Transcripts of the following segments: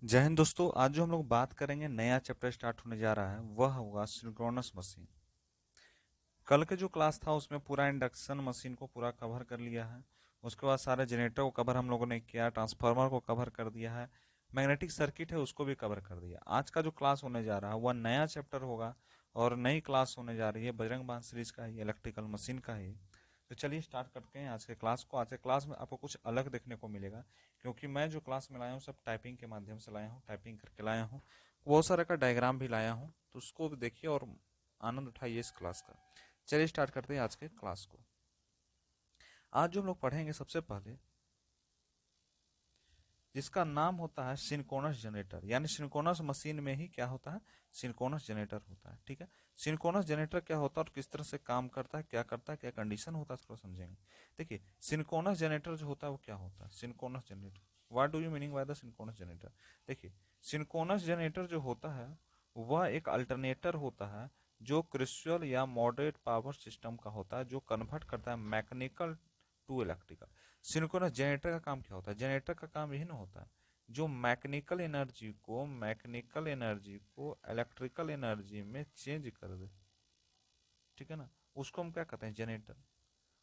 जय हिंद दोस्तों। आज जो हम लोग बात करेंगे, नया चैप्टर स्टार्ट होने जा रहा है, वह होगा सिंक्रोनस मशीन। कल के जो क्लास था उसमें पूरा इंडक्शन मशीन को पूरा कवर कर लिया है। उसके बाद सारे जनरेटर को कवर हम लोगों ने किया, ट्रांसफार्मर को कवर कर दिया है, मैग्नेटिक सर्किट है उसको भी कवर कर दिया। आज का जो क्लास होने जा रहा है वह नया चैप्टर होगा और नई क्लास होने जा रही है, बजरंग बाण सीरीज का ही, इलेक्ट्रिकल मशीन का ही। तो चलिए स्टार्ट करते हैं आज के क्लास को। आज के क्लास में आपको कुछ अलग देखने को मिलेगा, क्योंकि मैं जो क्लास में लाया हूँ सब टाइपिंग के माध्यम से लाया हूँ, टाइपिंग करके लाया हूँ। बहुत सारे का डायग्राम भी लाया हूँ, तो उसको भी देखिए और आनंद उठाइए इस क्लास का। चलिए स्टार्ट करते हैं आज के क्लास को। आज जो हम लोग पढ़ेंगे सबसे पहले, जिसका नाम होता है सिंक्रोनस जनरेटर, यानी सिंक्रोनस मशीन में ही क्या होता है, सिंक्रोनस जनरेटर होता है। ठीक है, सिंक्रोनस जनरेटर क्या होता है और किस तरह से काम करता है, क्या कंडीशन होता है, इसको समझेंगे। देखिए, सिंक्रोनस जनरेटर जो होता है वो क्या होता है, synchronous generator, what do you meaning by the synchronous generator. देखिए, सिंक्रोनस जनरेटर जो होता है वह एक अल्टरनेटर होता है जो क्रिस्टल या मॉडरेट पावर सिस्टम का होता है, जो कन्वर्ट करता है mechanical to electrical. Synchronous generator का काम क्या होता है, जनरेटर का काम यही ना होता है जो मैकेनिकल एनर्जी को इलेक्ट्रिकल एनर्जी में चेंज कर दे। ठीक है ना, उसको हम क्या कहते हैं, जनरेटर।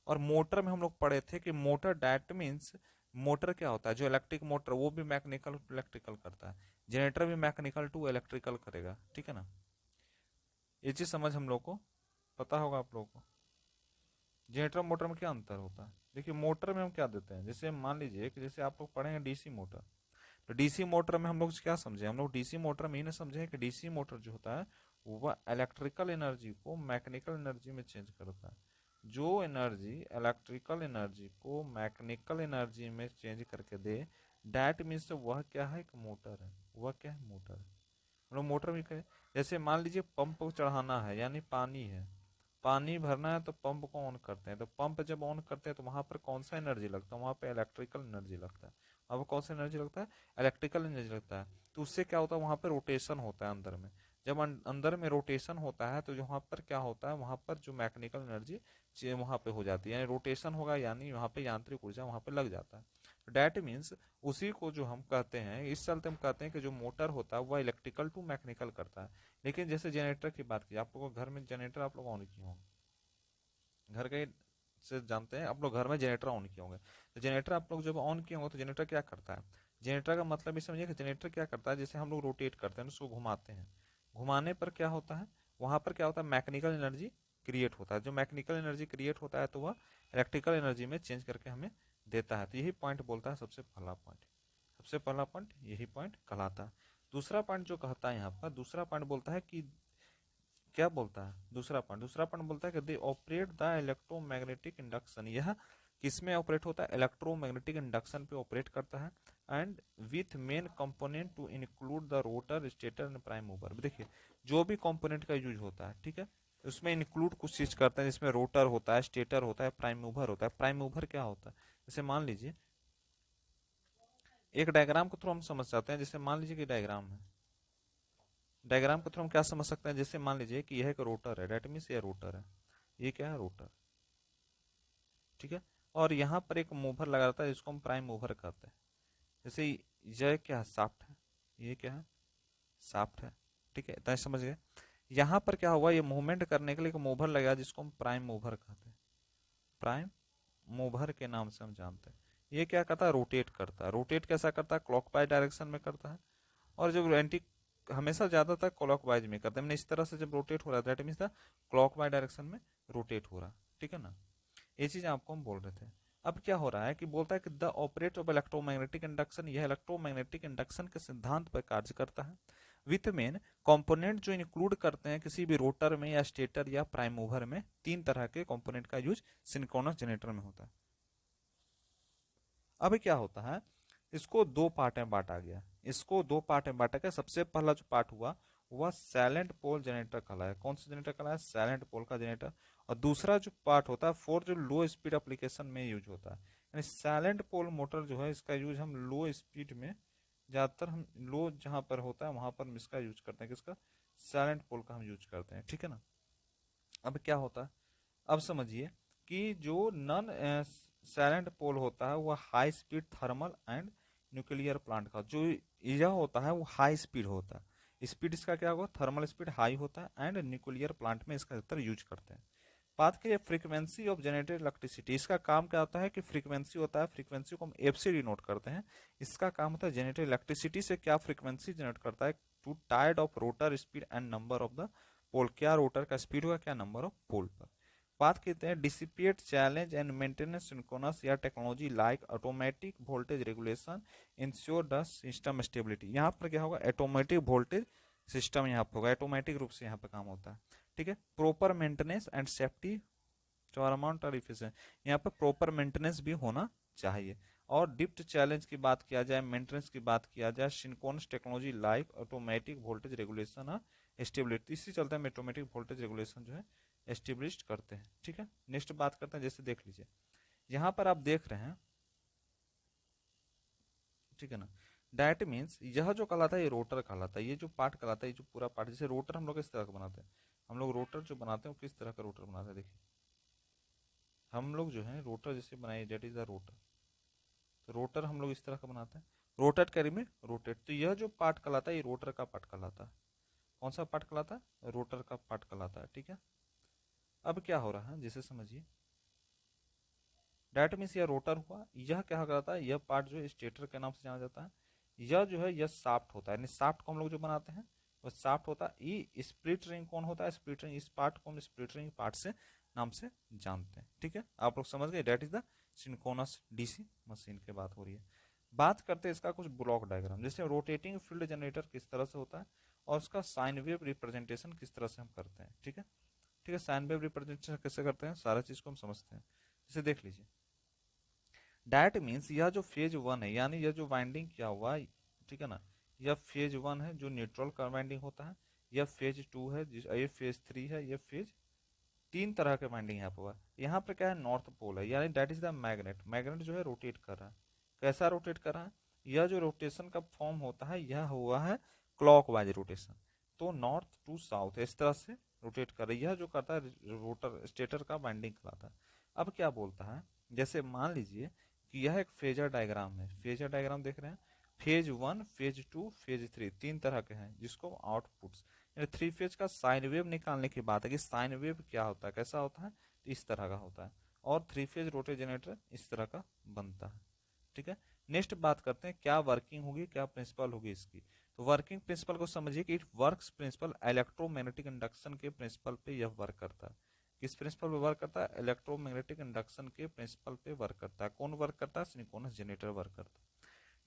और मोटर में हम लोग पढ़े थे कि मोटर डैट मीन्स, मोटर क्या होता है, जो इलेक्ट्रिक मोटर वो भी मैकेनिकल टू इलेक्ट्रिकल करता है, जनरेटर भी मैकेनिकल टू इलेक्ट्रिकल करेगा। ठीक है ना, ये चीज समझ हम लोग को पता होगा आप लोगों को। जनरेटर मोटर में क्या अंतर होता है, देखिए मोटर में हम क्या देते हैं, जैसे मान लीजिए कि जैसे आप लोग पढ़ेंगे डीसी मोटर, तो डीसी मोटर में हम लोग क्या समझे, हम लोग डीसी मोटर में ही ना समझे कि डीसी मोटर जो होता है वह इलेक्ट्रिकल एनर्जी को मैकेनिकल एनर्जी में चेंज करता है। जो एनर्जी इलेक्ट्रिकल एनर्जी को मैकेनिकल एनर्जी में चेंज करके दे, डैट मीन्स वह क्या है, एक मोटर है। वह क्या है, मोटर है। हम लोग मोटर में कहे, जैसे मान लीजिए पंप को चढ़ाना है, यानी पानी है, पानी भरना है तो पंप को ऑन करते हैं, तो पंप जब ऑन करते हैं तो वहां पर कौन सा एनर्जी लगता है, वहां पर इलेक्ट्रिकल एनर्जी लगता है। वहां पर कौन सा एनर्जी लगता है, इलेक्ट्रिकल एनर्जी लगता है। तो उससे क्या होता है, वहां पर रोटेशन होता है अंदर में। जब अंदर में रोटेशन होता है तो वहां पर क्या होता है, वहां पर जो मैकेनिकल एनर्जी वहां पे हो जाती है, यानी रोटेशन होगा, यानी वहां पे यांत्रिक ऊर्जा वहां पे लग जाता है। डैट मीन्स उसी को जो हम कहते हैं, इस चलते हम कहते हैं कि जो मोटर होता है वह इलेक्ट्रिकल टू मैकेनिकल करता है। लेकिन जैसे जनरेटर की बात की, आप लोगों को घर में जनरेटर आप लोग ऑन किए होंगे, घर के से जानते हैं, आप लोग घर में जनरेटर ऑन किए होंगे। तो जनरेटर आप लोग जब ऑन किए होंगे तो जनरेटर क्या करता है, जनरेटर का मतलब ये समझिए कि जनरेटर क्या करता है, जैसे हम लोग रोटेट करते हैं उसको घुमाते हैं, घुमाने पर क्या होता है, वहां पर क्या होता है, मैकेनिकल एनर्जी क्रिएट होता है। जो मैकेनिकल एनर्जी क्रिएट होता है तो वह इलेक्ट्रिकल एनर्जी में चेंज करके हमें देता है। तो यही पॉइंट बोलता है, सबसे पहला पॉइंट, सबसे पहला पॉइंट यही पॉइंट कहलाता है। दूसरा पॉइंट जो कहता है यहाँ पर, दूसरा पॉइंट बोलता है कि क्या बोलता है, दूसरा पॉइंट बोलता है कि they operate the electromagnetic induction. यह किसमें ऑपरेट होता है, इलेक्ट्रोमैग्नेटिक इंडक्शन पे ऑपरेट करता है। And with main component to include the rotor, stator and prime mover. देखिए, जो भी कंपोनेंट का यूज होता है, ठीक है, उसमें इंक्लूड कुछ चीज करते हैं, जिसमें रोटर होता है, स्टेटर होता है, प्राइम मूवर होता है। प्राइम मूवर क्या होता है, जैसे मान लीजिए एक डायग्राम के थ्रू हम समझ सकते हैं। जैसे मान लीजिए कि डायग्राम है, डायग्राम के थ्रू हम क्या समझ सकते हैं, जैसे मान लीजिए कि यह एक रोटर है, डेट मीन्स ये रोटर है, ये क्या है, रोटर। ठीक है, और यहाँ पर एक मूवर लगा रहता है जिसको हम प्राइम मूवर कहते हैं। जैसे यह क्या है, साफ्ट है, ये क्या है, साफ्ट है। ठीक है, इतना समझ गए। यहाँ पर क्या हुआ, ये मूवमेंट करने के लिए एक मूवर लगा जिसको हम प्राइम मूवर कहते हैं, प्राइम मूवर के नाम से हम जानते हैं। ये क्या करता है, रोटेट करता है। रोटेट कैसा करता है, क्लॉकवाइज डायरेक्शन में करता है। और जब एंटी, हमेशा ज्यादातर क्लॉकवाइज में करते हैं, मैंने इस तरह से जब रोटेट हो रहा है that means the clockwise direction में रोटेट हो रहा है। ठीक है ना, ये चीज आपको हम बोल रहे थे। अब क्या हो रहा है कि बोलता है कि the operate of electromagnetic induction, यह इलेक्ट्रोमैग्नेटिक इंडक्शन के सिद्धांत पर कार्य करता है। विथ मेन कंपोनेंट जो इंक्लूड करते हैं किसी भी रोटर में या स्टेटर या प्राइम मूवर में, तीन तरह के कंपोनेंट का यूज सिंक्रोनस जनरेटर में होता है। अब क्या होता है, इसको दो पार्ट में बांटा गया, इसको दो पार्ट में बांटा गया। सबसे पहला जो पार्ट हुआ वह साइलेंट पोल जनरेटर कहलाया। कौन सा जनरेटर कहलाया, साइलेंट पोल का जनरेटर। और दूसरा जो पार्ट होता है फोर, जो लो स्पीड एप्लीकेशन में यूज होता है। यानी साइलेंट पोल मोटर जो है, इसका यूज हम लो स्पीड में, ज्यादातर हम लो जहां पर होता है वहां पर हम इसका यूज करते हैं, किसका, साइलेंट पोल का हम यूज करते हैं। ठीक है ना, अब क्या होता है, अब समझिए कि जो नॉन साइलेंट पोल होता है वह high speed thermal and nuclear plant का जो यह होता है वो हाई स्पीड होता है। स्पीड इसका क्या होगा, थर्मल स्पीड हाई होता है, एंड न्यूक्लियर प्लांट में इसका ज़्यादातर यूज करते हैं। बात करिए फ्रीक्वेंसी ऑफ जनरेटेड इलेक्ट्रिसिटी, इसका काम क्या होता है कि फ्रीक्वेंसी होता है, फ्रीक्वेंसी को हम एफ से डिनोट करते हैं। इसका काम होता है जनरेटेड इलेक्ट्रिसिटी से क्या फ्रीक्वेंसी जनरेट करता है, to tied of rotor speed and number of the pole, क्या रोटर का स्पीड होगा, क्या नंबर ऑफ पोल पर। बात करते हैं dissipate challenge and maintenance synchronous या technology like automatic voltage regulation ensure the system stability. यहाँ पर क्या होगा, ऑटोमेटिक वोल्टेज सिस्टम यहाँ पर होगा, ऑटोमेटिक रूप से यहाँ पर काम होता है। ठीक है, प्रॉपर मेंटेनेंस एंड सेफ्टी जो अमाउंट और इफिशिएंट, यहाँ पर प्रॉपर मेंटेनेंस भी होना चाहिए। और डिप्ट चैलेंज की बात किया जाए, मेंटेनेंस की बात किया जाए, synchronous technology like automatic voltage regulation और स्टेबिलिटी, इसी चलते हम ऑटोमेटिक वोल्टेज रेगुलेशन जो है एस्टेब्लिश करते हैं। ठीक है, नेक्स्ट बात करते हैं, जैसे देख लीजिए यहाँ पर आप देख रहे हैं, ठीक है ना, डैट मीन्स यह जो कहलाता है ये रोटर कहलाता है, ये जो पार्ट कहलाता है, ये जो पूरा पार्ट, जैसे रोटर हम लोग इस तरह का बनाते हैं, हम लोग रोटर जो बनाते हैं वो किस तरह का रोटर बनाते हैं, देखिए हम लोग जो है रोटर जैसे बनाए, डेट इज द रोटर, तो रोटर हम लोग इस तरह का बनाते हैं, रोटेट करी में रोटेट, तो यह जो पार्ट कहलाता है ये रोटर का पार्ट कहलाता है। कौन सा पार्ट कहलाता है, रोटर का पार्ट कहलाता है। ठीक है, अब क्या हो रहा है जैसे समझिए, डैट मीन्स यह रोटर हुआ, यह क्या कहलाता है, यह पार्ट जो है स्टेटर के नाम से जाना जाता है, यह जो है यह शाफ्ट होता है, यानी शाफ्ट को हम लोग जो बनाते हैं वह शाफ्ट होता है। ये स्प्लिट रिंग कौन होता है, स्प्लिट रिंग, इस पार्ट को हम स्प्लिट रिंग पार्ट से नाम से जानते हैं। ठीक है, आप लोग समझ गए, that is the synchronous DC machine की बात हो रही है। बात करते हैं इसका कुछ ब्लॉक डायग्राम, जैसे रोटेटिंग फील्ड जनरेटर किस तरह से होता है और उसका साइन वेव रिप्रेजेंटेशन किस तरह से हम करते हैं। ठीक है, ठीक है, साइन वेव रिप्रेजेंटेशन कैसे करते हैं, सारा चीज को हम समझते हैं। जैसे देख लीजिए, डैट मीन्स यह जो फेज वन है, यानी यह जो वाइंडिंग क्या हुआ, ठीक है ना, यह फेज वन है जो न्यूट्रल का वाइंडिंग होता है, यह फेज टू है, ये फेज थ्री है, ये फेज, तीन तरह के वाइंडिंग यहाँ पर हुआ। यहाँ पर क्या है, नॉर्थ पोल है, यानी that is the magnet, magnet जो है रोटेट कर रहा है। कैसा रोटेट कर रहा है, यह जो रोटेशन का फॉर्म होता है यह हुआ है क्लॉकवाइज रोटेशन, तो नॉर्थ टू साउथ इस तरह से रोटेट कर रही है, जो करता है रोटर स्टेटर का वाइंडिंग कहलाता है। अब क्या बोलता है, जैसे मान लीजिए कि यह एक फेजर डायग्राम है, फेजर डायग्राम देख रहे हैं, phase one, phase two, phase three, तीन तरह के हैं जिसको आउटपुट्स, थ्री फेज का साइन वेव निकालने की बात है कि साइन वेव क्या होता है, कैसा होता है, तो इस तरह का होता है, और थ्री फेज रोटर जनरेटर इस तरह का बनता है। ठीक है, नेक्स्ट बात करते हैं क्या वर्किंग होगी, क्या प्रिंसिपल होगी इसकी। तो वर्किंग प्रिंसिपल को समझिए कि it works principle electromagnetic induction के प्रिंसिपल पे यह वर्क करता है। किस प्रिंसिपल पे वर्क करता है, इलेक्ट्रोमैग्नेटिक इंडक्शन के प्रिंसिपल पे वर्क करता है। कौन वर्क करता है, सिंक्रोनस जनरेटर वर्क करता है।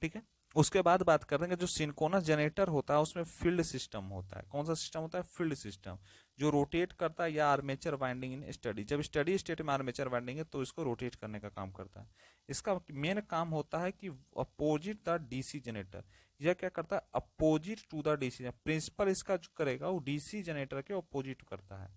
ठीक है, उसके बाद बात कर रहे हैं जो सिंक्रोनस जनरेटर होता है उसमें फील्ड सिस्टम होता है। कौन सा सिस्टम होता है, फील्ड सिस्टम, जो रोटेट करता है, या आर्मेचर वाइंडिंग इन स्टडी, जब स्टडी स्टेट में आर्मेचर वाइंडिंग है तो इसको रोटेट करने का काम करता है। इसका मेन काम होता है कि अपोजिट द डीसी जनरेटर, यह क्या करता है, opposite to the DC, principle इसका जो करेगा वो डीसी जनरेटर के अपोजिट करता है।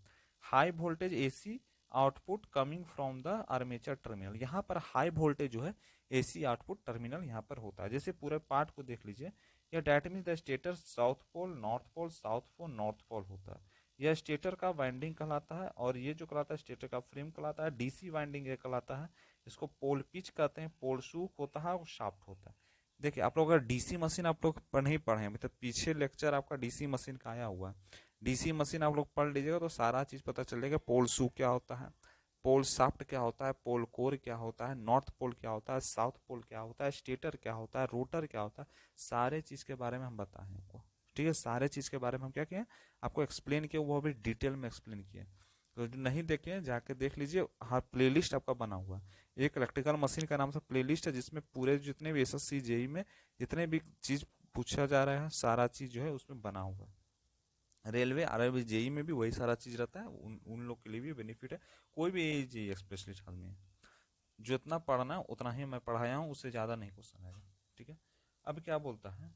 High voltage AC output coming from the armature terminal, यहाँ पर हाई वोल्टेज जो है एसी आउटपुट टर्मिनल यहाँ पर होता है। जैसे पूरे पार्ट को देख लीजिए, यह that mean the stator south pole north pole, south pole north pole होता है, यह स्टेटर का वाइंडिंग कहलाता है, और ये जो कहलाता है स्टेटर का फ्रेम कहलाता है, डीसी वाइंडिंग ये कहलाता है, इसको पोल पिच कहते हैं, पोल सूक होता है और शाफ्ट होता है। देखिए आप लोग अगर डीसी मशीन आप लोग नहीं पढ़े मतलब पीछे लेक्चर आपका डीसी मशीन का आया हुआ है, डीसी मशीन आप लोग पढ़ लीजिएगा तो सारा चीज पता चलेगा, पोल सूक क्या होता है, पोल शाफ्ट क्या होता है, पोल कोर क्या होता है, नॉर्थ पोल क्या होता है, साउथ पोल क्या होता है, स्टेटर क्या होता है, रोटर क्या होता है, सारे चीज के बारे में हम बताएं आपको। ठीक है, सारे चीज के बारे में हम क्या किए, आपको एक्सप्लेन किया, वो भी डिटेल में एक्सप्लेन किया। तो जो नहीं देखे जाके देख लीजिए, हर प्लेलिस्ट आपका बना हुआ है, एक इलेक्ट्रिकल मशीन का नाम से प्लेलिस्ट है, जिसमें पूरे जितने भी एसएससी जेई में जितने भी चीज पूछा जा रहा है सारा चीज जो है उसमें बना हुआ है। रेलवे आरआरबी जेई में भी वही सारा चीज रहता है, उन लोग के लिए भी बेनिफिट है, कोई भी जेई स्पेशलिस्ट आदमी है, जो इतना पढ़ना है उतना ही मैं पढ़ाया हूँ, उससे ज्यादा नहीं क्वेश्चन आएगा। ठीक है, अब क्या बोलता है,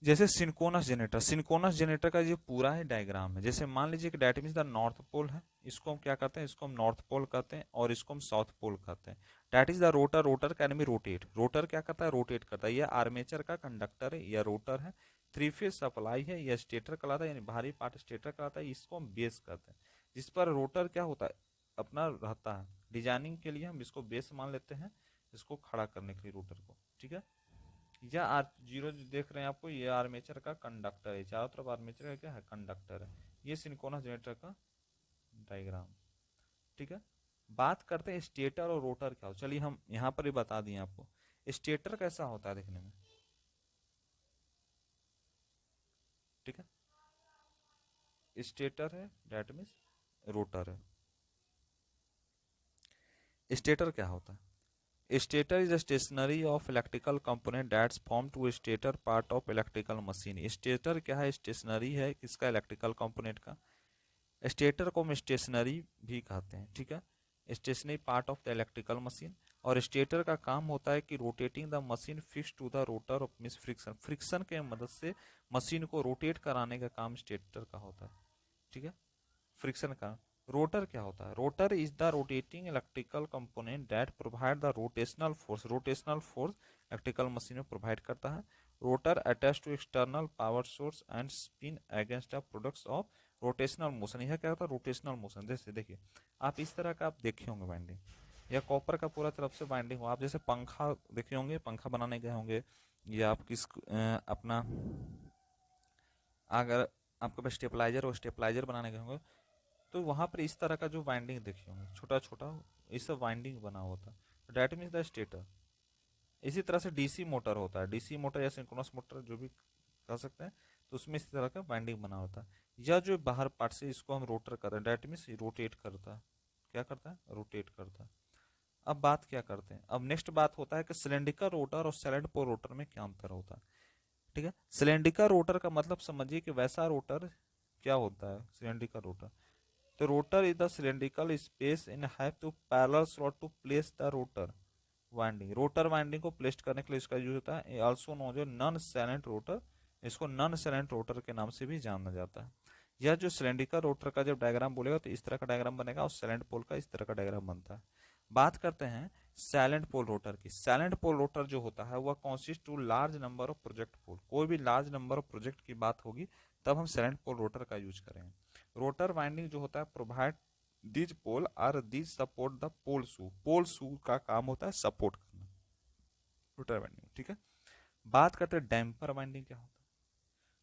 जैसे सिंक्रोनस जनरेटर, सिंक्रोनस जनरेटर का ये पूरा है डायग्राम है, जैसे मान लीजिए कि that means the north pole है, इसको हम क्या कहते हैं, इसको हम नॉर्थ पोल कहते हैं, और इसको हम साउथ पोल कहते हैं। That is the rotor, rotor can be rotate, rotor क्या करता है, रोटेट करता है, यह आर्मेचर का कंडक्टर है, यह रोटर है, थ्री फेज सप्लाई है, यह स्टेटर कहलाता है, यानी बाहरी पार्ट स्टेटर कहलाता है, इसको हम बेस कहते हैं, जिस पर रोटर क्या होता है अपना रहता है, डिजाइनिंग के लिए हम इसको बेस मान लेते हैं, इसको खड़ा करने के लिए रोटर को, ठीक है। या आर जीरो जो देख रहे हैं आपको, ये आर्मेचर का कंडक्टर है, चारों तरफ आर्मेचर का क्या है, कंडक्टर है। ये सिंक्रोनस जनरेटर का डायग्राम, ठीक है। बात करते हैं स्टेटर और रोटर क्या हो, चलिए हम यहाँ पर ही बता दिए आपको। स्टेटर कैसा होता है देखने में, ठीक है। स्टेटर है डेट मीन्स रोटर है। स्टेटर क्या होता है, stator is a stationary of electrical component that's formed to stator part of electrical machine। Stator क्या है, स्टेशनरी है किसका, इलेक्ट्रिकल कंपोनेंट का। स्टेटर को हम स्टेशनरी भी कहते हैं, ठीक है, stationary part of the electrical machine. और स्टेटर का काम होता है कि rotating the machine fix to the rotor of means friction, friction के मदद से मशीन को रोटेट कराने का काम स्टेटर का होता है, ठीक है। फ्रिक्शन का। रोटर क्या होता है, rotor is the rotating electrical component that provide the rotational force, rotational force electrical machine में प्रोवाइड करता है। Rotor attach to external power source and spin against the products of rotational motion. यह क्या होता है, रोटेशनल मोशन। जैसे देखिए आप इस तरह का आप देखे होंगे वाइंडिंग, या कॉपर का पूरा तरफ से वाइंडिंग हो, आप जैसे पंखा देखे होंगे, पंखा बनाने गए होंगे, या आप किस अपना अगर आपके पास स्टेपलाइजर हो, स्टेपलाइजर बनाने गए होंगे, तो वहां पर इस तरह का जो वाइंडिंग देखे होंगे छोटा छोटा, इस सब वाइंडिंग बना होता है, डेट मीन्स द स्टेटर। इसी तरह से डीसी मोटर होता है, डीसी मोटर या सिंक्रोनस मोटर जो भी कह सकते हैं, तो उसमें इस तरह का वाइंडिंग बना होता है। या जो बाहर पार्ट से इसको हम रोटर कर रहे हैं, डेट मीन्स रोटेट करता है, क्या करता है, रोटेट करता है। अब बात क्या करते हैं, अब नेक्स्ट बात होता है कि सिलेंड्रिकल रोटर और सैलेंट पोल रोटर में क्या अंतर होता है, ठीक है। सिलेंड्रिकल रोटर का मतलब समझिए कि वैसा रोटर क्या होता है, cylindrical rotor, the rotor is the cylindrical space in have to parallel slot to place the rotor winding। Rotor winding को प्लेस करने के लिए इसका यूज होता है। ऑल्सो नो जो नॉन सैलेंट रोटर, इसको नॉन सैलेंट रोटर के नाम से भी जाना जाता है। यह जो सिलेंड्रिकल रोटर का जब डायग्राम बोलेगा तो इस तरह का डायग्राम बनेगा, और सैलेंट पोल का इस तरह का डायग्राम बनता है। बात करते हैं सैलेंट पोल रोटर की। सैलेंट पोल रोटर जो होता है वह consist to large number of project pole. कोई भी लार्ज नंबर ऑफ प्रोजेक्ट की बात होगी तब हम सैलेंट पोल रोटर का यूज करेंगे। रोटर वाइंडिंग जो होता है provide these pole are these support the pole shoe, pole shoe का काम होता है सपोर्ट करना रोटर वाइंडिंग, ठीक है। बात करते हैं डैम्पर वाइंडिंग क्या होता है,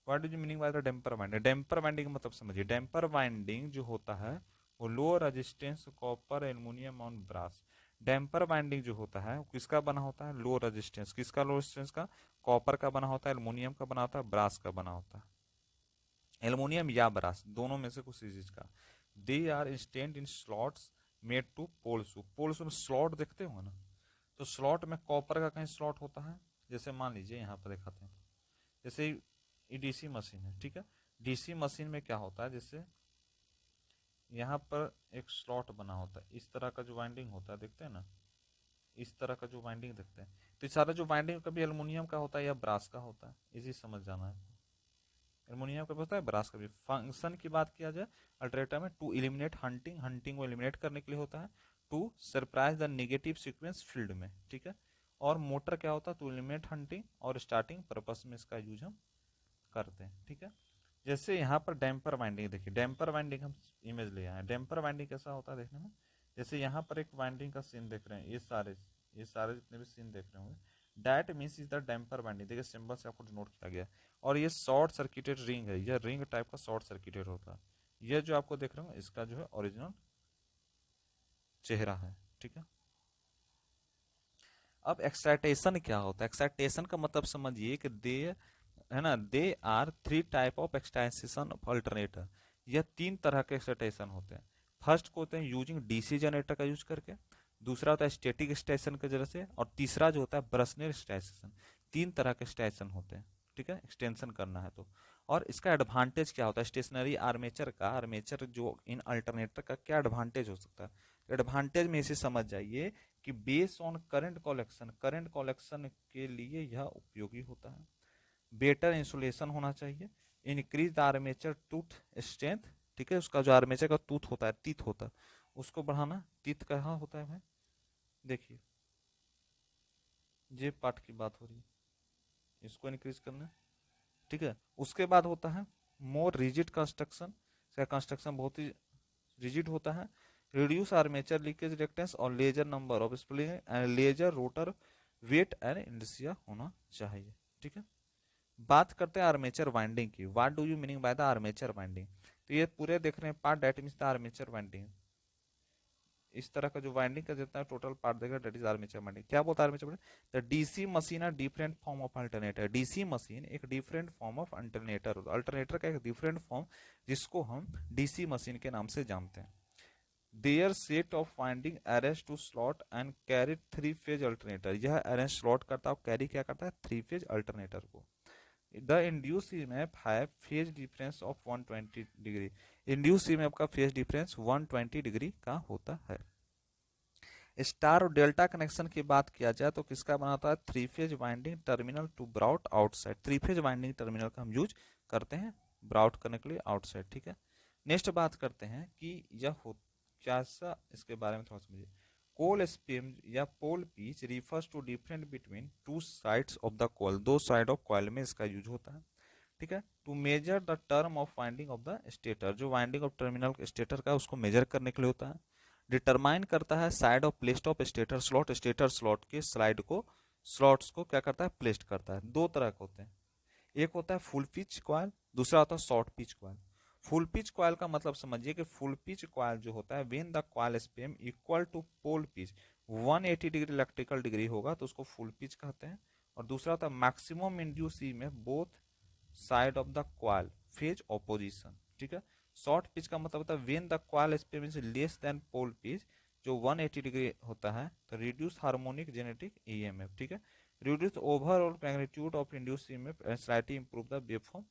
what is meaning by the damper winding. Damper winding मतलब समझिए, डैम्पर वाइंडिंग जो होता है वो low resistance copper aluminium on brass. Damper winding जो होता है वो किसका बना होता है, लो रेजिस्टेंस, किसका लो रेजिस्टेंस का, कॉपर का बना होता है, एल्युमिनियम का बना होता है, ब्रास का बना होता है, एल्युमिनियम या ब्रास दोनों में से कुछ चीज का। They are instant in slots made to pole shoe, pole shoe में स्लॉट देखते हो ना, तो स्लॉट में कॉपर का कहीं स्लॉट होता है, जैसे मान लीजिए यहाँ पर दिखाते हैं, जैसे ये डीसी मशीन है, ठीक है। डीसी मशीन में क्या होता है, जैसे यहाँ पर एक स्लॉट बना होता है, इस तरह का जो वाइंडिंग होता है देखते हैं ना, इस तरह का जो वाइंडिंग देखते हैं, तो सारा जो वाइंडिंग कभी एल्युमिनियम का होता है या ब्रास का होता है, इसी समझ जाना है। एल्युमिनियम का भी होता है, ब्रास का भी। फंक्शन की बात किया जाए अल्टरनेटर में, टू एलिमिनेट हंटिंग, हंटिंग को एलिमिनेट करने के लिए होता है, to surprise the negative sequence field में, ठीक है। और मोटर क्या होता है, टू एलिमिनेट हंटिंग और स्टार्टिंग पर्पस में इसका यूज हम करते हैं, ठीक है। जैसे यहाँ पर डैम्पर वाइंडिंग देखिए, डैम्पर वाइंडिंग हम इमेज ले आए हैं, डैम्पर वाइंडिंग कैसा होता है देखने में, जैसे यहाँ पर एक वाइंडिंग का सीन देख रहे हैं, ये सारे जितने भी सीन देख रहे होंगे, that means is the damper winding, देखिए सिंबल से आपको डिनोट किया गया। और ये शॉर्ट सर्किटेड रिंग है, यह रिंग टाइप का शॉर्ट सर्किटेड होता है। यह जो आपको देख रहे हो इसका जो है ओरिजिनल चेहरा है, ठीक है। अब एक्साइटेशन क्या होता है, एक्साइटेशन का मतलब समझिए कि दे है ना, they are three type of extension of alternator. यह तीन तरह के एक्साइटेशन होते हैं। फर्स्ट को होते हैं यूजिंग डीसी जनरेटर का यूज करके, दूसरा होता है स्टैटिक एक्सटेंशन की वजह से, और तीसरा जो होता है ब्रशनेर एक्सटेंशन। तीन तरह के एक्सटेंशन होते हैं, ठीक है, एक्सटेंशन करना है तो। और इसका एडवांटेज क्या होता है, स्टेशनरी आर्मेचर का, आर्मेचर जो इन अल्टरनेटर का क्या एडवांटेज हो सकता है, एडवांटेज में इसे समझ जाइए कि base on current collection, current collection के लिए यह उपयोगी होता है। बेटर इंसुलेशन होना चाहिए, increase the armature tooth strength, ठीक है, उसका जो आर्मेचर का टूथ होता है, टीथ होता है, उसको बढ़ाना। टीथ कहाँ होता है भाई, देखिए ये पार्ट की बात हो रही है, इसको इंक्रीज करना, ठीक है। उसके बाद होता है मोर रिजिड कंस्ट्रक्शन, इसका कंस्ट्रक्शन बहुत ही रिजिड होता है, रिड्यूस आर्मेचर लीकेज रिएक्टेंस और larger number of spring and larger rotor weight and इंडस्ट्रिया होना चाहिए। ठीक है, बात करते हैं आर्मेचर वाइंडिंग की। What do you meaning by the armature winding? तो ये पूरे देख रहे हैं part, that means the armature winding. इस तरह का जो वाइंडिंग का जितना टोटल पार्ट देगा दैट इज आर्मेचर वाइंडिंग। क्या बोलता है armature winding? The DC machine are different form of alternator. DC machine एक different form of alternator, alternator का एक डिफरेंट फॉर्म जिसको हम डीसी मशीन के नाम से जानते हैं। There set of winding arrange to slot and carry three phase alternator. यह अरेंज स्लॉट करता है और कैरी क्या करता है? थ्री फेज अल्टरनेटर को। द इंड्यूस ईएमएफ है phase difference of 120 degree. Induce EMF का फेज डिफरेंस 120 डिग्री का होता है। स्टार और डेल्टा कनेक्शन की बात किया जाए तो किसका बनाता है? Three phase winding terminal to brought outside. Three phase winding terminal का हम यूज करते हैं ब्राउट करने के लिए आउटसाइड। ठीक है, नेक्स्ट बात करते हैं कि यह हो क्या सा, इसके बारे में थोड़ा समझिए। कोल स्पेम या pole pitch refers to different between two sides of the coil. दो साइड ऑफ कॉइल में इसका यूज होता है। ठीक है, to measure the term of winding of the stator. जो वाइंडिंग ऑफ टर्मिनल स्टेटर का उसको मेजर करने के लिए होता है। डिटरमाइन करता है side of placed of stator slot. Stator slot के स्लाइड को, स्लॉट्स को क्या करता है? प्लेस्ट करता है। दो तरह के होते हैं, एक होता है फुल पिच कॉइल, दूसरा होता है short pitch coil. Full pitch coil का मतलब समझिए कि फुल पिच कॉइल जो होता है when the coil span equal to pole pitch 180 degree electrical degree होगा तो उसको फुल पिच कहते हैं। और दूसरा होता है मैक्सिमम इंड्यूस ई में both side of the coil phase opposition. ठीक है, शॉर्ट पिच का मतलब होता है when the coil span is less than pole pitch जो 180 डिग्री होता है तो रिड्यूस हार्मोनिक जेनेटिक ईएमएफ। ठीक है, reduce overall magnitude of induced EMF and slightly improve the waveform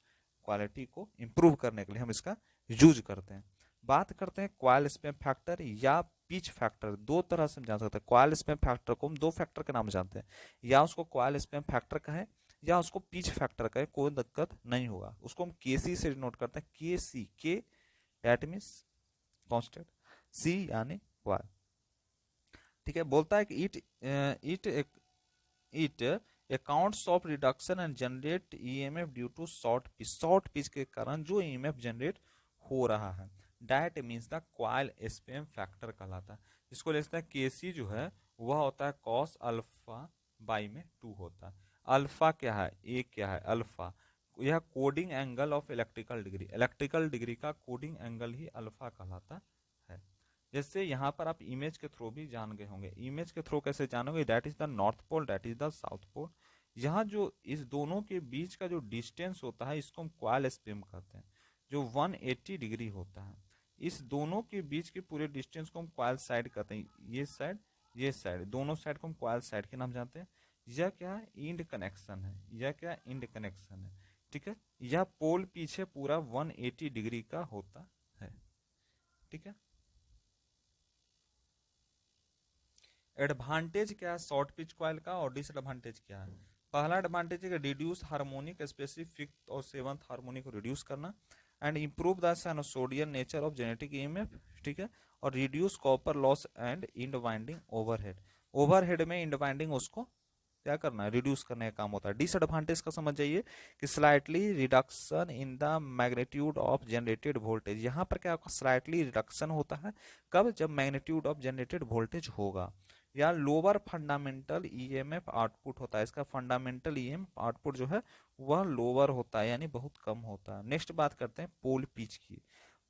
quality को improve करने के लिए हम इसका यूज करते हैं। बात करते हैं कॉइल स्पेम फैक्टर या पिच फैक्टर। दो तरह से हम जान सकते हैं कॉइल स्पेम फैक्टर को, हम दो फैक्टर के नाम जानते हैं, या उसको कॉइल स्पेम फैक्टर कहें या उसको पिच फैक्टर कहें, कोई दिक्कत नहीं होगा। उसको हम केसी से डिनोट करते हैं, के सी, के दैट मींस कांस्टेंट, सी यानी कॉइल। ठीक है, बोलता है कि it accounts of reduction and generate EMF due to short pitch. Short pitch के कारण जो ईएमएफ जनरेट हो रहा है that means the coil span factor कहलाता है। इसको लिखते हैं केसी जो है वह होता है कॉस अल्फा बाई में 2 होता है। अल्फा क्या है? ए क्या है? अल्फा। यह coding angle of electrical degree, electrical degree का कोडिंग एंगल ही अल्फा कहलाता है। जैसे यहाँ पर आप इमेज के थ्रू भी जान गए होंगे। इमेज के थ्रू कैसे जानोगे? That is the north pole, that is the south pole. यहाँ जो इस दोनों के बीच का जो डिस्टेंस होता है इसको हम कॉइल स्पेम कहते हैं, जो 180 डिग्री होता है। इस दोनों के बीच के पूरे डिस्टेंस को हम कॉइल साइड कहते हैं। ये साइड, दोनों साइड को हम कॉइल साइड के नाम जानते हैं। यह क्या है? इंड कनेक्शन है। यह क्या? इंड कनेक्शन है। ठीक है, यह पोल पीछे पूरा 180 डिग्री का होता है। ठीक है, एडवांटेज क्या है शॉर्ट पिच कॉइल का और डिसएडवांटेज क्या है? पहला एडवांटेज है रिड्यूस हार्मोनिक, स्पेसिफिक फिफ्थ और सेवंथ हार्मोनिक को रिड्यूस करना and improve the sinusoidal nature of genetic EMF. ठीक है, और reduce copper loss and end winding overhead. Overhead में इंड वाइंडिंग उसको क्या करना है? रिड्यूस करने का काम होता है। डिसएडवांटेज का समझ जाइए कि slightly reduction in the magnitude of generated voltage. यहाँ पर क्या होगा? स्लाइटली रिडक्शन होता है। कब? जब मैग्नीट्यूड ऑफ जनरेटेड वोल्टेज होगा। या लोअर फंडामेंटल ईएमएफ आउटपुट होता है। इसका फंडामेंटल ईएमएफ आउटपुट जो है वह लोअर होता है, यानी बहुत कम होता है। नेक्स्ट बात करते हैं पोल पिच की।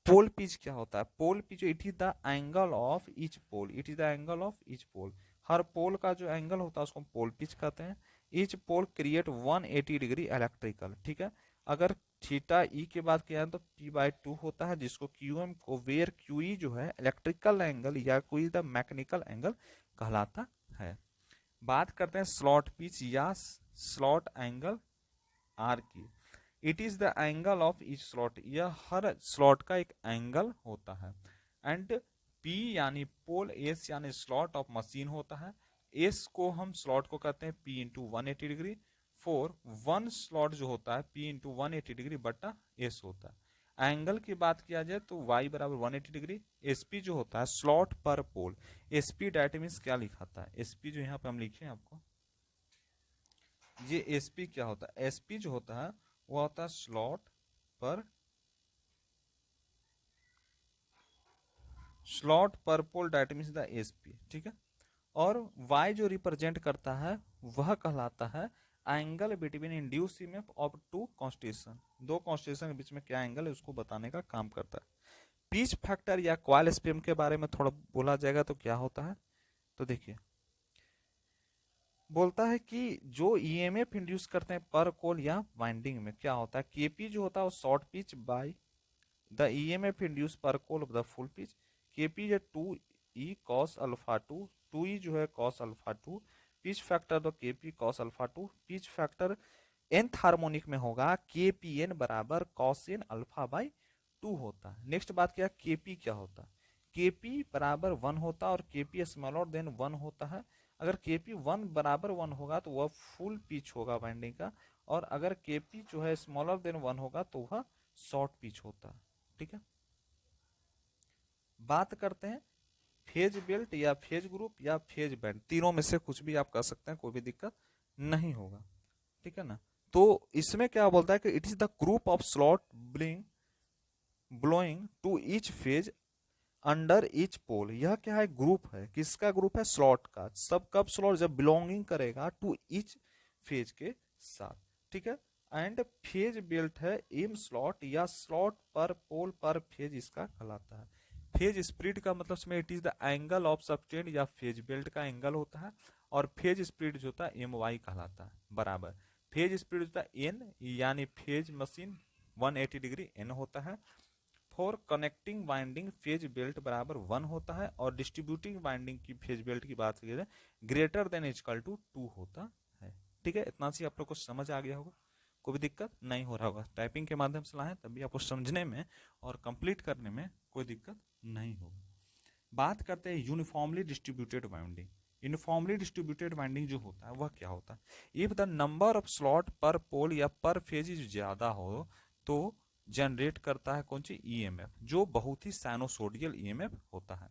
पोल पिच क्या होता है? Pole pitch it is the angle of each pole, it is the angle of each pole. हर पोल का जो एंगल होता है उसको हम पोल पिच कहते हैं। Each pole create 180 degree electrical. ठीक है, अगर थीटा ई की बात किया तो p/2 होता है, जिसको क्यूएम को वेयर क्यूई जो है इलेक्ट्रिकल एंगल या कोई द मैकेनिकल एंगल कहलाता है। बात करते हैं स्लॉट पिच या स्लॉट एंगल आर की। It is the angle of each slot, यह हर स्लॉट का एक एंगल होता है। एंड पी यानी पोल, एस यानी स्लॉट ऑफ मशीन होता है। एस को हम स्लॉट को कहते हैं P into 180 degree. Four one slot जो होता है पी इंटू 180 डिग्री बटा एस होता है। एंगल की बात किया जाए तो y बराबर 180 डिग्री। एसपी जो होता है स्लॉट पर पोल, एसपी डेट मीन्स क्या लिखाता है? एसपी जो यहाँ पे हम लिखे हैं आपको, ये एसपी क्या होता है? एसपी जो होता है वो होता है स्लॉट पर स्लॉट पर pole that means the SP, ठीक है। और y जो रिप्रेजेंट करता है वह कहलाता है angle between induce EMF of two constitution, दो कॉन्स्टिट्यूशन के बीच में क्या एंगल है उसको बताने का काम करता है। पिच फैक्टर या कॉइल स्पीड के बारे में थोड़ा बोला जाएगा तो क्या होता है, तो देखिए बोलता है कि जो ईएमएफ इंड्यूस करते हैं पर कोल या वाइंडिंग में क्या होता है, केपी जो होता है वो short pitch by the EMF induce per coil of the full pitch, KP जो 2e cos अल्फा 2e जो है cos अल्फा 2, पिच फैक्टर तो KP cos alpha 2, pitch factor nth harmonic में होगा kpn बराबर cos n अल्फा बाई 2 होता है। Next बात क्या, केपी क्या होता है, केपी बराबर 1 होता है और केपी स्मॉलर देन 1 होता है। अगर केपी 1 बराबर 1 होगा तो वह फुल पिच होगा वाइंडिंग का, और अगर केपी जो है स्मॉलर देन 1 होगा तो वह शॉर्ट पिच होता है, ठीक है। बात करते हैं फेज बेल्ट या फेज ग्रुप या फेज बैंड, तीनों में से कुछ भी आप कर सकते हैं, कोई भी दिक्कत नहीं होगा, ठीक है ना। तो इसमें क्या बोलता है कि it is the group of slot blowing to each phase under each pole. यह क्या है, ग्रुप है, किसका ग्रुप है, स्लॉट का। सब कब स्लॉट, जब बिलोंगिंग करेगा टू ईच फेज के साथ, ठीक है। एंड फेज बेल्ट है एम स्लॉट या स्लॉट पर पोल पर फेज इसका कहलाता है। फेज स्प्लिट का मतलब इसमें it is the angle of subtend या फेज बेल्ट का एंगल होता है, और फेज स्प्लिट जो होता है एम वाई कहलाता है बराबर। फेज स्प्लिट होता है एन, यानी फेज मशीन 180 डिग्री एन होता है। For connecting winding phase belt बराबर 1 होता है, और डिस्ट्रीब्यूटिंग वाइंडिंग की फेज बेल्ट की बात करें ग्रेटर देन इक्वल टू 2 होता है, ठीक है। इतना सी आप लोग को समझ आ गया होगा, कोई भी दिक्कत नहीं हो रहा होगा। टाइपिंग के माध्यम से लाएं तभी आपको समझने में और कंप्लीट करने में कोई दिक्कत नहीं होगी। बात करते हैं uniformly distributed winding. Uniformly distributed winding जो होता है वह क्या होता है, if the number of slot पर पोल या पर फेज ज्यादा हो तो जनरेट करता है कौन सी, ईएमएफ, जो बहुत ही साइनोसोडियल ईएमएफ होता है।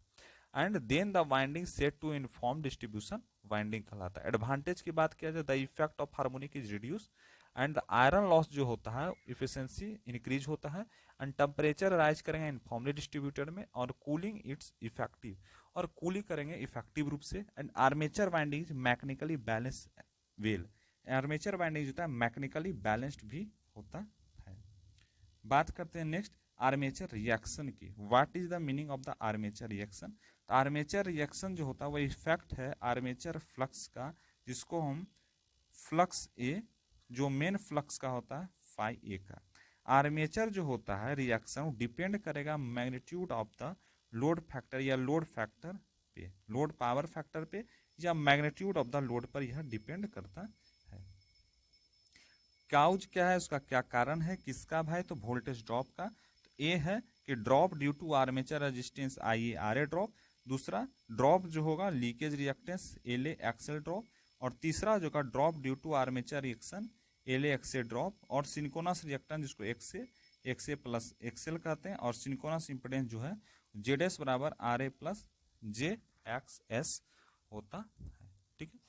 And then the winding set to uniform distribution winding कहलाता है। एडवांटेज की बात किया जाए, the effect of harmonic is reduce and the iron loss जो होता है इफिशियंसी इंक्रीज होता है, एंड टेम्परेचर राइज करेंगे यूनिफॉर्मली डिस्ट्रीब्यूटेड में, और कूलिंग इट्स इफेक्टिव, और कूलिंग करेंगे इफेक्टिव रूप से। And armature winding mechanically balance well, armature winding जो होता है मैकेनिकली बैलेंस्ड भी होता है। बात करते हैं नेक्स्ट आर्मेचर रिएक्शन की। What is the meaning of the armature reaction, तो आर्मेचर रिएक्शन जो होता है वह इफेक्ट है आर्मेचर फ्लक्स का, जिसको हम फ्लक्स ए, जो मेन फ्लक्स का होता है फाई ए का। आर्मेचर जो होता है रिएक्शन डिपेंड करेगा magnitude of the load factor या लोड फैक्टर पे, लोड पावर फैक्टर पे, या मैग्नीट्यूड ऑफ द लोड पर यह डिपेंड करता है। काउज क्या है, उसका क्या कारण है, किसका भाई, तो वोल्टेज ड्रॉप का। तो ए है कि drop due to armature resistance I A R A drop, दूसरा ड्रॉप जो होगा leakage reactance L A XL drop, और तीसरा जो का drop due to armature reaction L A X A drop, और सिंक्रोनस रिएक्टेंस जिसको एक्स ए प्लस एक्सएल कहते हैं, और सिंक्रोनस इंपेडेंस जो है जेड एस बराबर R A plus J X S होता है, ठीक है।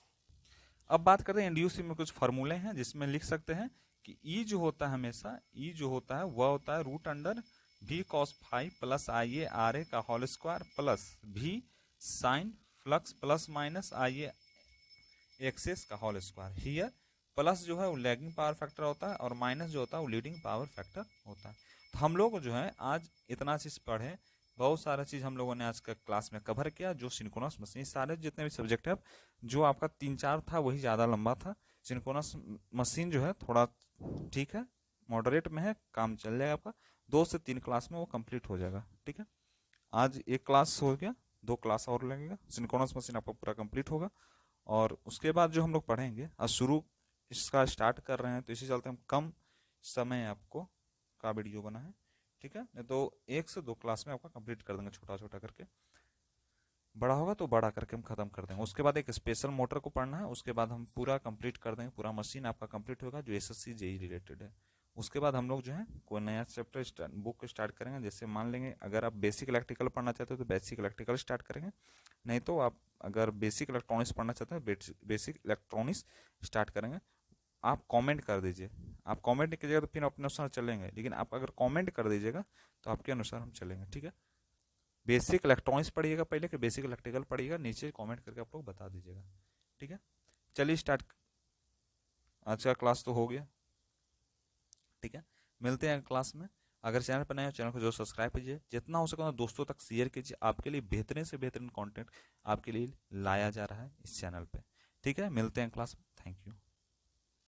अब बात करते हैं इंड्यूसिव में कुछ फार्मूले हैं जिसमें लिख सकते हैं कि ई जो होता है हमेशा, ई जो होता है वह होता है रूट अंडर भी cos five plus I A R A का होल स्क्वायर प्लस भी sine flux plus minus I A X S का होल स्क्वायर। हियर प्लस जो है वो लैगिंग पावर फैक्टर होता है, और माइनस जो होता है वो लीडिंग पावर फैक्टर होता है। तो हम लोग जो है आज इतना चीज़ पढ़े, बहुत सारा चीज़ हम लोगों ने आज का क्लास में कवर किया, जो सिंक्रोनस मशीन सारे जितने भी सब्जेक्ट है, जो आपका 3-4 था वही ज़्यादा लंबा था। सिंक्रोनस मशीन जो है थोड़ा ठीक है, मॉडरेट में है, काम चल जाएगा आपका, 2 से 3 क्लास में वो कंप्लीट हो जाएगा, ठीक है। आज एक क्लास हो गया, 2 क्लास और लगेगा, सिंक्रोनस मशीन आपका पूरा कंप्लीट होगा। और उसके बाद जो हम लोग पढ़ेंगे, आज शुरू इसका स्टार्ट कर रहे हैं तो इसी चलते हम कम समय आपको का वीडियो बना है, ठीक है। नहीं तो 1 से 2 क्लास में आपका कंप्लीट कर देंगे, छोटा छोटा करके, बड़ा होगा तो बड़ा करके हम खत्म कर देंगे। उसके बाद एक स्पेशल मोटर को पढ़ना है, उसके बाद हम पूरा कंप्लीट कर देंगे, पूरा मशीन आपका कंप्लीट होगा जो एसएससी जेई रिलेटेड है। उसके बाद हम लोग जो है कोई नया चैप्टर बुक स्टार्ट करेंगे, जैसे मान लेंगे अगर आप बेसिक इलेक्ट्रिकल पढ़ना चाहते हो तो बेसिक इलेक्ट्रिकल स्टार्ट करेंगे, नहीं तो आप अगर बेसिक इलेक्ट्रॉनिक्स पढ़ना चाहते हैं बेसिक इलेक्ट्रॉनिक्स स्टार्ट करेंगे। आप कमेंट कर दीजिए, आप कमेंट नहीं कीजिएगा तो फिर अपने अनुसार चलेंगे, लेकिन आप अगर कमेंट कर दीजिएगा तो आपके अनुसार हम चलेंगे, ठीक है। बेसिक इलेक्ट्रॉनिक्स पढ़िएगा पहले कि बेसिक इलेक्ट्रिकल पढ़िएगा, नीचे कमेंट करके आप लोग बता दीजिएगा। ठीक है, चलिए स्टार्ट। आज का क्लास तो हो गया। ठीक है, मिलते हैं क्लास में। अगर चैनल पर नए हो चैनल को जो सब्सक्राइब कीजिए, जितना हो सके दोस्तों तक शेयर कीजिए। आपके लिए बेहतरीन से बेहतरीन कंटेंट आपके लिए लाया जा रहा है इस चैनल पे। ठीक है, मिलते हैं क्लास में। Thank you.